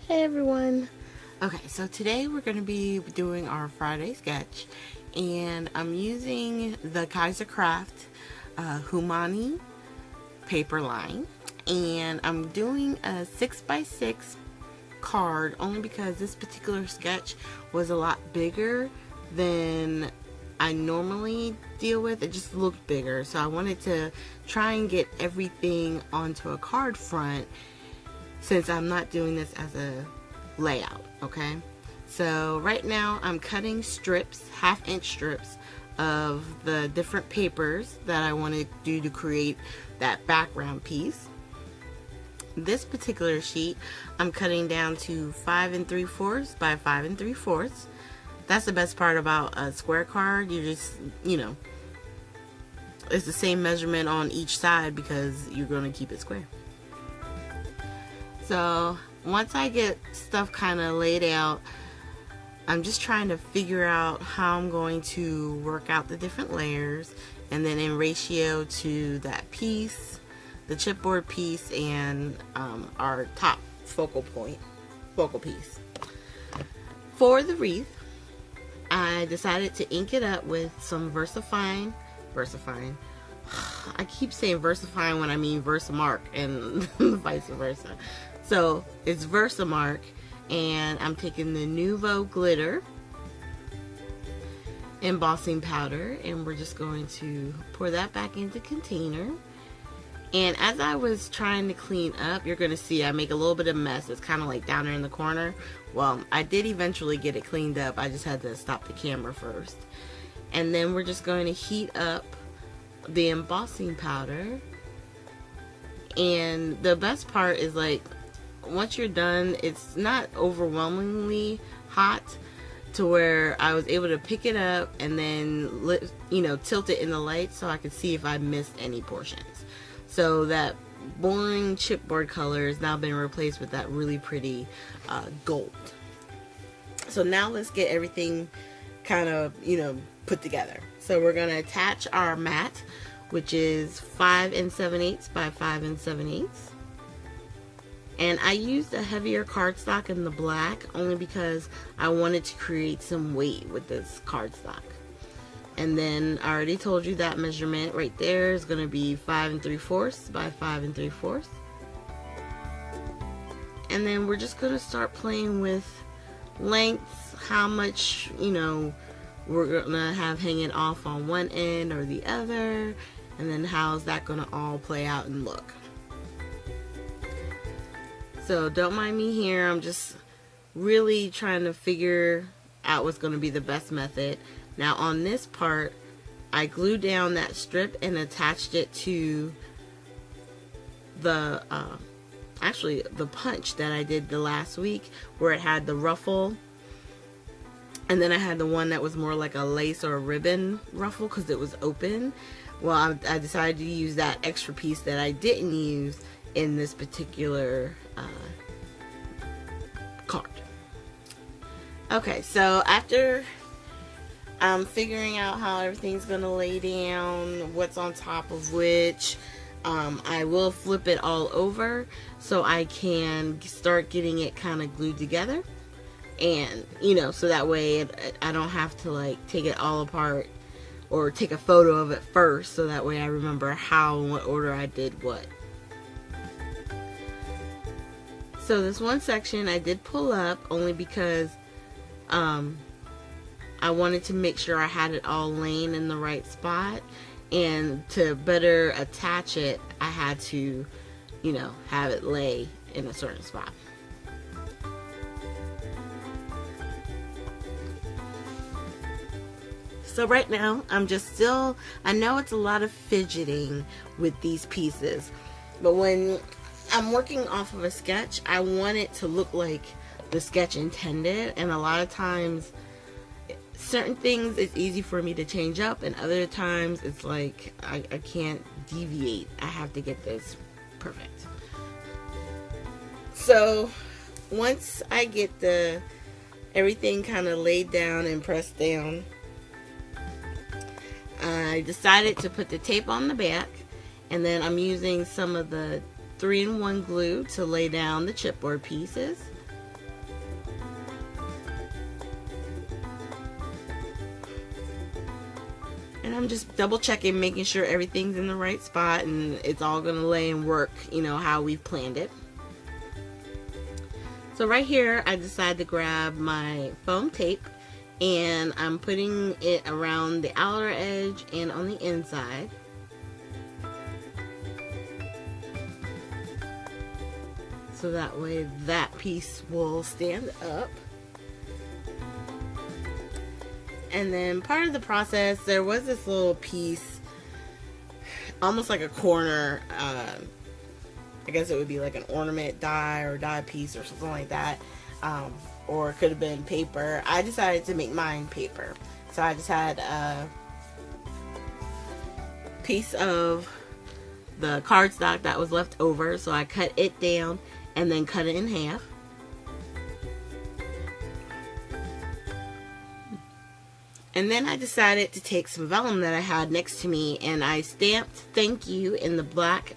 Hey everyone. Okay, so today we're going to be doing our Friday sketch, and I'm using the Kaiser Craft Humani paper line, and I'm doing a 6x6 card only because this particular sketch was a lot bigger than I normally deal with. It just looked bigger, so I wanted to try and get everything onto a card front since I'm not doing this as a layout. Okay, so right now I'm cutting strips, 1/2 inch strips of the different papers that I want to do to create that background piece. This particular sheet I'm cutting down to 5 3/4 by 5 3/4. That's the best part about a square card. You just, it's the same measurement on each side because you're going to keep it square. So once I get stuff kind of laid out, I'm just trying to figure out how I'm going to work out the different layers, and then in ratio to that piece, the chipboard piece, and our top focal piece. For the wreath, I decided to ink it up with some VersaFine. I keep saying VersaFine when I mean Versamark, and vice versa. So it's Versamark, and I'm taking the Nouveau glitter embossing powder, and we're just going to pour that back into container. And as I was trying to clean up, you're going to see I make a little bit of mess. It's kind of like down there in the corner. Well, I did eventually get it cleaned up. I just had to stop the camera first. And then we're just going to heat up the embossing powder. And the best part is, like, once you're done, it's not overwhelmingly hot to where I was able to pick it up and then tilt it in the light so I could see if I missed any portions. So that boring chipboard color has now been replaced with that really pretty gold. So now let's get everything kind of put together. So we're going to attach our mat, which is 5 7/8 by 5 7/8. And I used a heavier cardstock in the black only because I wanted to create some weight with this cardstock. And then I already told you that measurement right there is going to be 5 3/4 by 5 3/4. And then we're just going to start playing with lengths, how much, we're going to have hanging off on one end or the other, and then how's that going to all play out and look. So don't mind me here, I'm just really trying to figure out what's going to be the best method. Now on this part, I glued down that strip and attached it to the the punch that I did the last week, where it had the ruffle, and then I had the one that was more like a lace or a ribbon ruffle because it was open. Well, I decided to use that extra piece that I didn't use in this particular card. Okay, so after I'm figuring out how everything's gonna lay down, what's on top of which, I will flip it all over so I can start getting it kind of glued together, and so that way I don't have to like take it all apart or take a photo of it first, so that way I remember how and what order I did what. So this one section I did pull up only because I wanted to make sure I had it all laying in the right spot, and to better attach it I had to have it lay in a certain spot. So right now I know it's a lot of fidgeting with these pieces, but when I'm working off of a sketch, I want it to look like the sketch intended, and a lot of times certain things it's easy for me to change up, and other times it's like I can't deviate. I have to get this perfect. So once I get everything kind of laid down and pressed down, I decided to put the tape on the back, and then I'm using some of the 3-in-1 glue to lay down the chipboard pieces. I'm just double checking, making sure everything's in the right spot and it's all gonna lay and work, you know, how we've planned it. So right here, I decided to grab my foam tape and I'm putting it around the outer edge and on the inside. So that way that piece will stand up. And then part of the process, there was this little piece, almost like a corner, I guess it would be like an ornament die or die piece or something like that. Or it could have been paper. I decided to make mine paper. So I just had a piece of the cardstock that was left over. So I cut it down and then cut it in half. And then I decided to take some vellum that I had next to me and I stamped "Thank You" in the black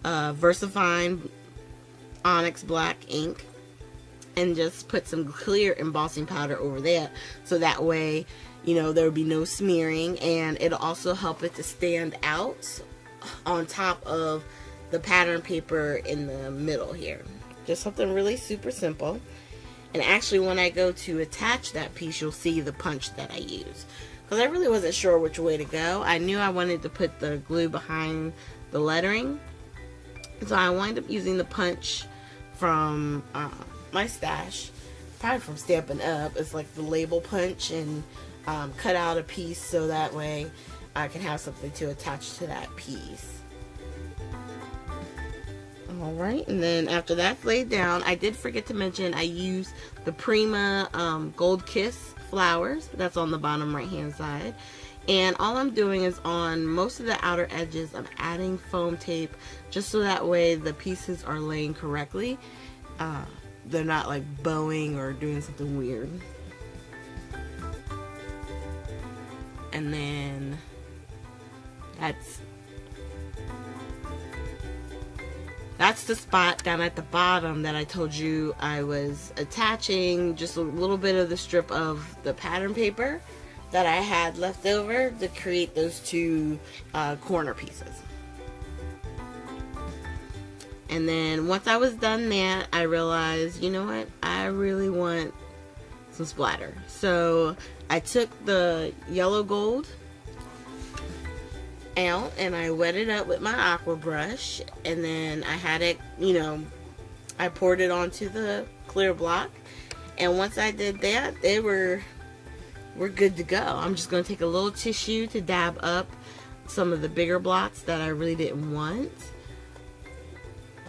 VersaFine Onyx black ink and just put some clear embossing powder over that, so that way, you know, there would be no smearing, and it'll also help it to stand out on top of the pattern paper in the middle here. Just something really super simple. And actually, when I go to attach that piece, you'll see the punch that I use, because I really wasn't sure which way to go. I knew I wanted to put the glue behind the lettering, so I wound up using the punch from my stash, probably from Stampin' Up. It's like the label punch, and cut out a piece so that way I can have something to attach to that piece. Alright, and then after that's laid down, I did forget to mention I used the Prima Gold Kiss flowers. That's on the bottom right hand side. And all I'm doing is on most of the outer edges, I'm adding foam tape just so that way the pieces are laying correctly. They're not like bowing or doing something weird. And then that's the spot down at the bottom that I told you I was attaching just a little bit of the strip of the pattern paper that I had left over to create those two corner pieces. And then once I was done that, I realized, you know what, I really want some splatter. So I took the yellow gold out and I wet it up with my aqua brush, and then I had it, you know, I poured it onto the clear block, and once I did that, we're good to go. I'm just going to take a little tissue to dab up some of the bigger blocks that I really didn't want,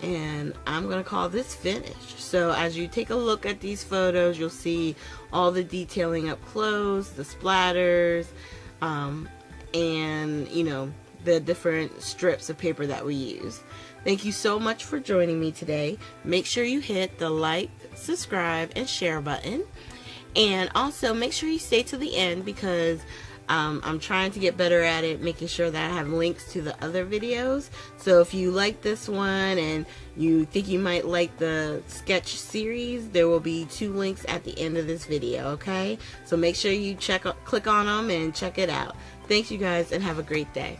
and I'm going to call this finished. So as you take a look at these photos, you'll see all the detailing up close, the splatters, and you know, the different strips of paper that we use. Thank you so much for joining me today. Make sure you hit the like, subscribe, and share button, and also make sure you stay to the end, because I'm trying to get better at it, making sure that I have links to the other videos. So if you like this one and you think you might like the sketch series, there will be 2 links at the end of this video, okay? So make sure you click on them and check it out. Thanks you guys, and have a great day.